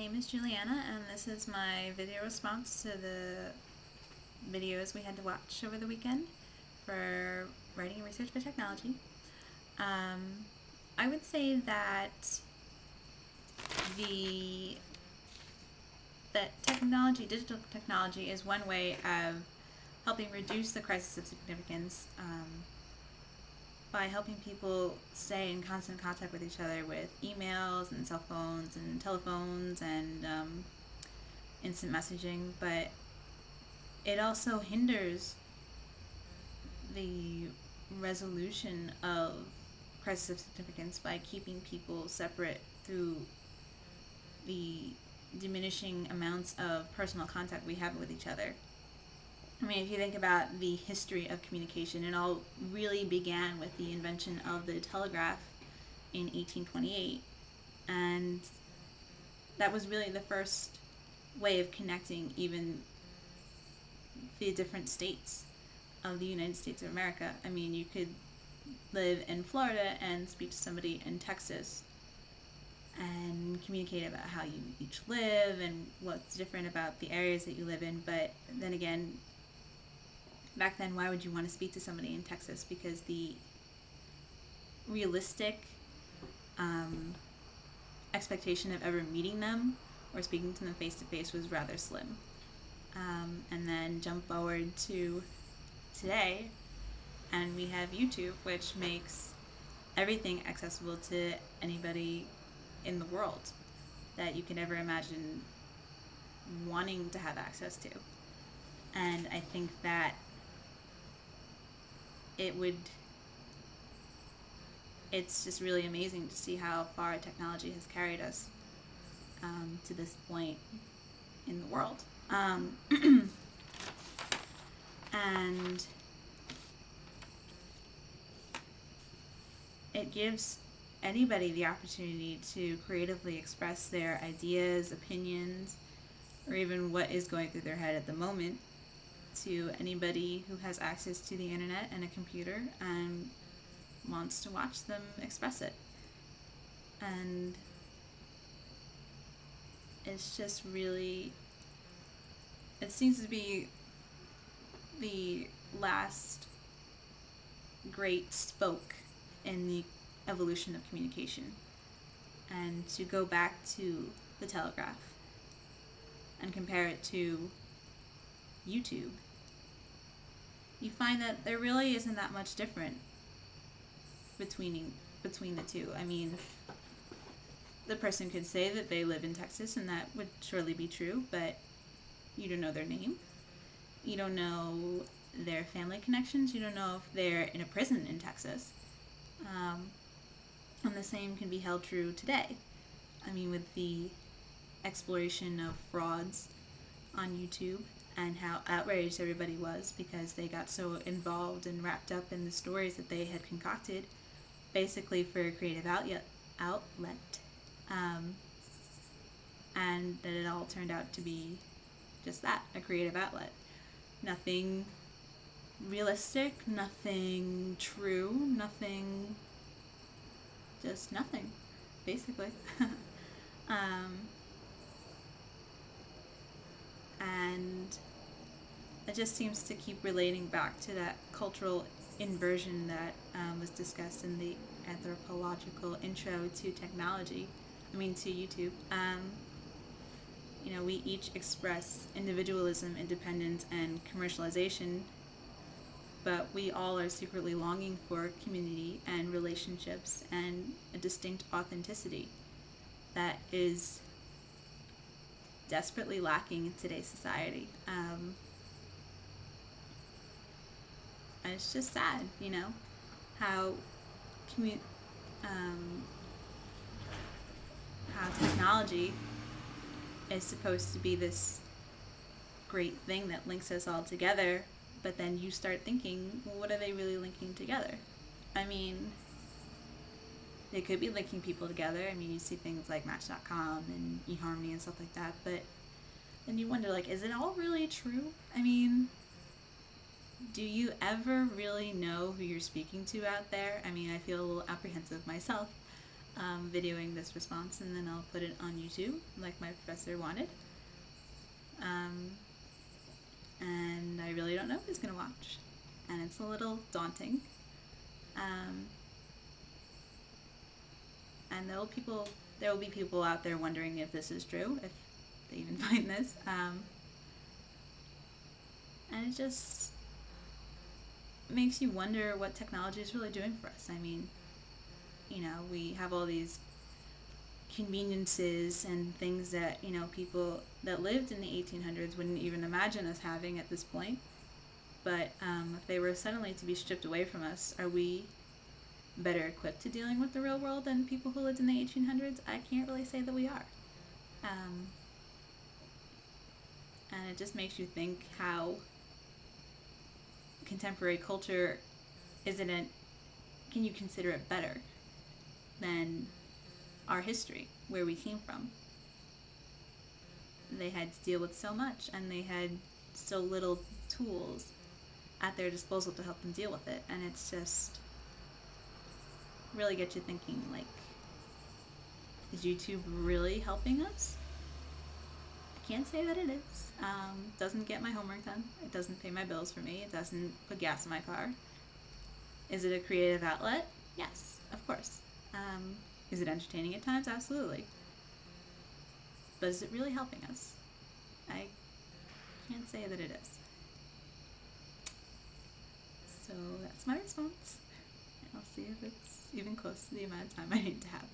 name is Juliana, and this is my video response to the videos we had to watch over the weekend for writing and research for technology. I would say that digital technology is one way of helping reduce the crisis of significance by helping people stay in constant contact with each other with emails and cell phones and telephones and instant messaging, but it also hinders the resolution of crisis of significance by keeping people separate through the diminishing amounts of personal contact we have with each other. I mean, if you think about the history of communication, it all really began with the invention of the telegraph in 1828, and that was really the first way of connecting even the different states of the United States of America. I mean, you could live in Florida and speak to somebody in Texas and communicate about how you each live and what's different about the areas that you live in. But then again, back then, why would you want to speak to somebody in Texas? Because the realistic expectation of ever meeting them or speaking to them face to face was rather slim. And then jump forward to today, and we have YouTube, which makes everything accessible to anybody in the world that you can ever imagine wanting to have access to. And I think that it's just really amazing to see how far technology has carried us to this point in the world. And it gives anybody the opportunity to creatively express their ideas, opinions, or even what is going through their head at the moment to anybody who has access to the internet and a computer and wants to watch them express it. And it's just really, it seems to be the last great spoke in the evolution of communication. And to go back to the telegraph and compare it to YouTube, you find that there really isn't that much different between the two. I mean, the person could say that they live in Texas, and that would surely be true, but you don't know their name. You don't know their family connections. You don't know if they're in a prison in Texas. And the same can be held true today. I mean, with the exploration of frauds on YouTube and how outraged everybody was because they got so involved and wrapped up in the stories that they had concocted, basically for a creative outlet, and that it all turned out to be just that, a creative outlet. Nothing realistic, nothing true, nothing, just nothing, basically. And it just seems to keep relating back to that cultural inversion that was discussed in the anthropological intro to technology, to YouTube. You know, we each express individualism, independence, and commercialization, but we all are secretly longing for community and relationships and a distinct authenticity that is desperately lacking in today's society. And it's just sad, you know, how technology is supposed to be this great thing that links us all together, but then you start thinking, well, what are they really linking together? I mean, they could be linking people together. I mean, you see things like Match.com and eHarmony and stuff like that, but then you wonder, like, is it all really true? I mean, do you ever really know who you're speaking to out there? I mean, I feel a little apprehensive myself videoing this response, and then I'll put it on YouTube like my professor wanted. And I really don't know who's going to watch. And it's a little daunting. And there will be people out there wondering if this is true, if they even find this. And it just makes you wonder what technology is really doing for us. I mean, you know, we have all these conveniences and things that, you know, people that lived in the 1800s wouldn't even imagine us having at this point. But if they were suddenly to be stripped away from us, are we better equipped to dealing with the real world than people who lived in the 1800s? I can't really say that we are. And it just makes you think how contemporary culture can you consider it better than our history, where we came from? They had to deal with so much, and they had so little tools at their disposal to help them deal with it, and it's just really gets you thinking, like, is YouTube really helping us? I can't say that it is. Doesn't get my homework done. It doesn't pay my bills for me. It doesn't put gas in my car. Is it a creative outlet? Yes, of course. Is it entertaining at times? Absolutely. But is it really helping us? I can't say that it is. So that's my response. I'll see if it's even close to the amount of time I need to have.